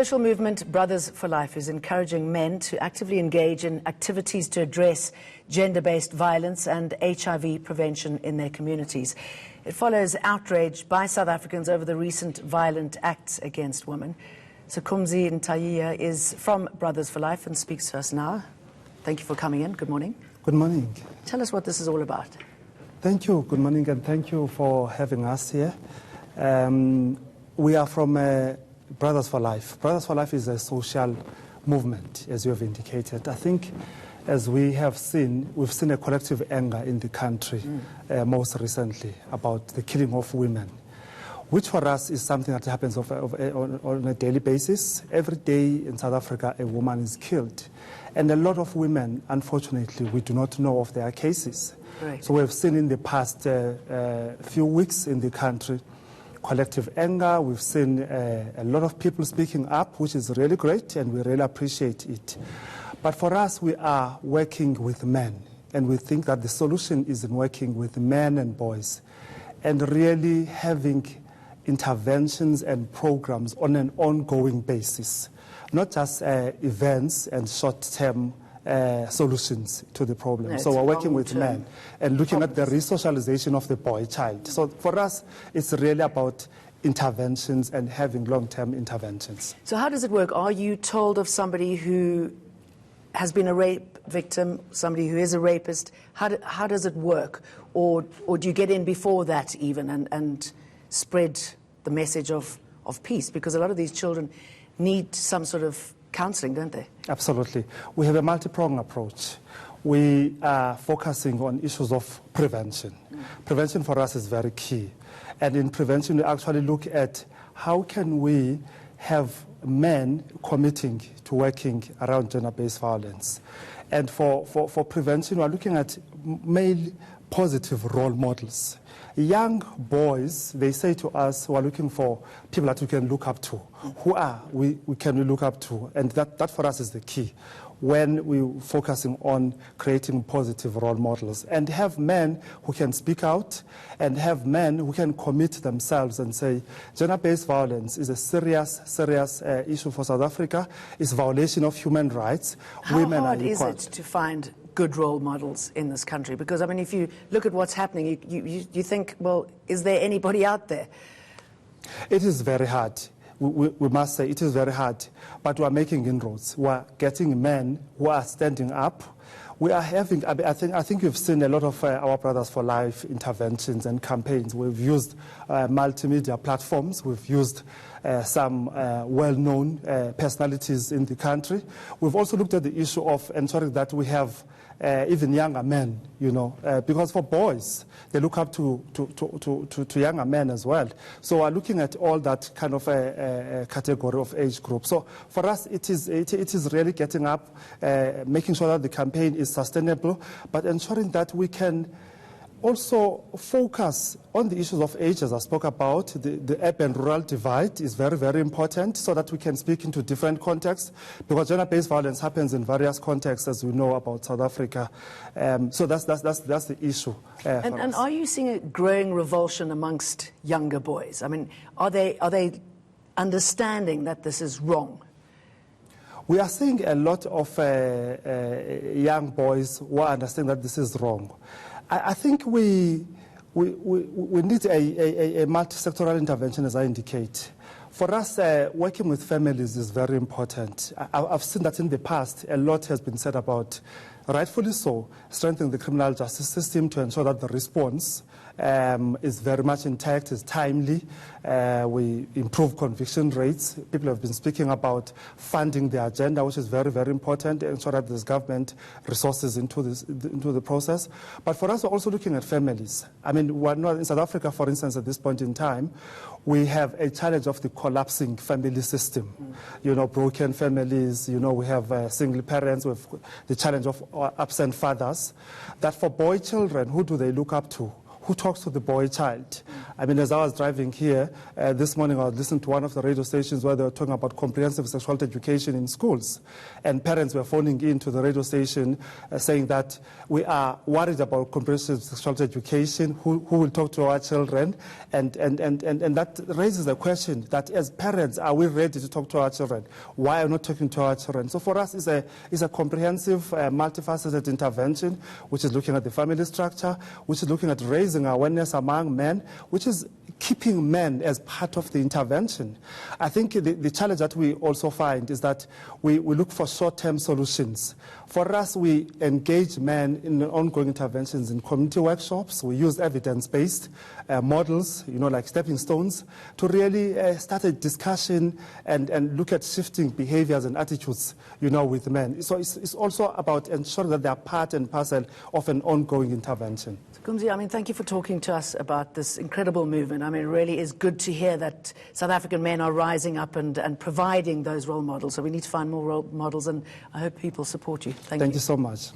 Social movement Brothers for Life is encouraging men to actively engage in activities to address gender-based violence and HIV prevention in their communities. It follows outrage by South Africans over the recent violent acts against women. Sikhumzi Ntayia is from Brothers for Life and speaks to us now. Thank you for coming in. Good morning. Good morning. Tell us what this is all about. Thank you. Good morning, and thank you for having us here. We are from Brothers for Life. Brothers for Life is a social movement, as you have indicated. I think, as we have seen, we've seen a collective anger in the country most recently about the killing of women, which for us is something that happens on a daily basis. Every day in South Africa, a woman is killed. And a lot of women, unfortunately, we do not know of their cases. Right. So we've seen in the past few weeks in the country collective anger. We've seen a lot of people speaking up, which is really great, and we really appreciate it. But for us, we are working with men, and we think that the solution is in working with men and boys and really having interventions and programs on an ongoing basis, not just events and short-term solutions to the problem. So we're working with men and looking at the resocialization of the boy child. So for us, it's really about interventions and having long-term interventions. So how does it work? Are you told of somebody who has been a rape victim, somebody who is a rapist? How does it work? Or do you get in before that even and spread the message of peace? Because a lot of these children need some sort of counseling, don't they? Absolutely. We have a multi-pronged approach. We are focusing on issues of prevention. Prevention for us is very key. And in prevention, we actually look at how can we have men committing to working around gender-based violence. And for prevention, we are looking at male positive role models. Young boys, they say to us, we are looking for people that we can look up to. Who are we can we look up to? And that for us is the key when we're focusing on creating positive role models. And have men who can speak out and have men who can commit themselves and say, gender-based violence is a serious issue for South Africa. It's a violation of human rights. How hard is it to find good role models in this country? Because, I mean, if you look at what's happening, you think, well, is there anybody out there? It is very hard. We must say it is very hard, but we are making inroads. We are getting men who are standing up. We are having, I think you've seen a lot of our Brothers for Life interventions and campaigns. We've used multimedia platforms. We've used some well-known personalities in the country. We've also looked at the issue of ensuring that we have even younger men, because for boys, they look up to younger men as well. So we're looking at all that kind of a category of age group. So for us, it is really getting up, making sure that the campaign is sustainable, but ensuring that we can also focus on the issues of age, as I spoke about. The urban-rural divide is very, very important so that we can speak into different contexts, because gender-based violence happens in various contexts, as we know about South Africa. So that's the issue. And are you seeing a growing revulsion amongst younger boys? I mean, are they understanding that this is wrong? We are seeing a lot of young boys who understand that this is wrong. I think we need a multi-sectoral intervention, as I indicate. For us, working with families is very important. I've seen that in the past, a lot has been said about, rightfully so, strengthening the criminal justice system to ensure that the response is very much intact, is timely. We improve conviction rates. People have been speaking about funding the agenda, which is very, very important, ensure that there's government resources into the process. But for us, we're also looking at families. I mean, we're not in South Africa, for instance, at this point in time, we have a challenge of the collapsing family system. Broken families, we have single parents, we have the challenge of absent fathers. That for boy children, who do they look up to? who talks to the boy child. I mean, as I was driving here this morning, I was listening to one of the radio stations where they were talking about comprehensive sexuality education in schools. And parents were phoning into the radio station saying that we are worried about comprehensive sexuality education, who will talk to our children. And that raises the question that as parents, are we ready to talk to our children? Why are we not talking to our children? So for us, it's a comprehensive, multifaceted intervention, which is looking at the family structure, which is looking at raising awareness among men, which is keeping men as part of the intervention. I think the challenge that we also find is that we look for short-term solutions. For us, we engage men in ongoing interventions in community workshops. We use evidence-based models, like stepping stones, to really start a discussion and look at shifting behaviors and attitudes, with men. So it's also about ensuring that they are part and parcel of an ongoing intervention. Kumzi, I mean, thank you for talking to us about this incredible movement. I mean, it really is good to hear that South African men are rising up and providing those role models. So we need to find more role models, and I hope people support you. Thank you. Thank you so much.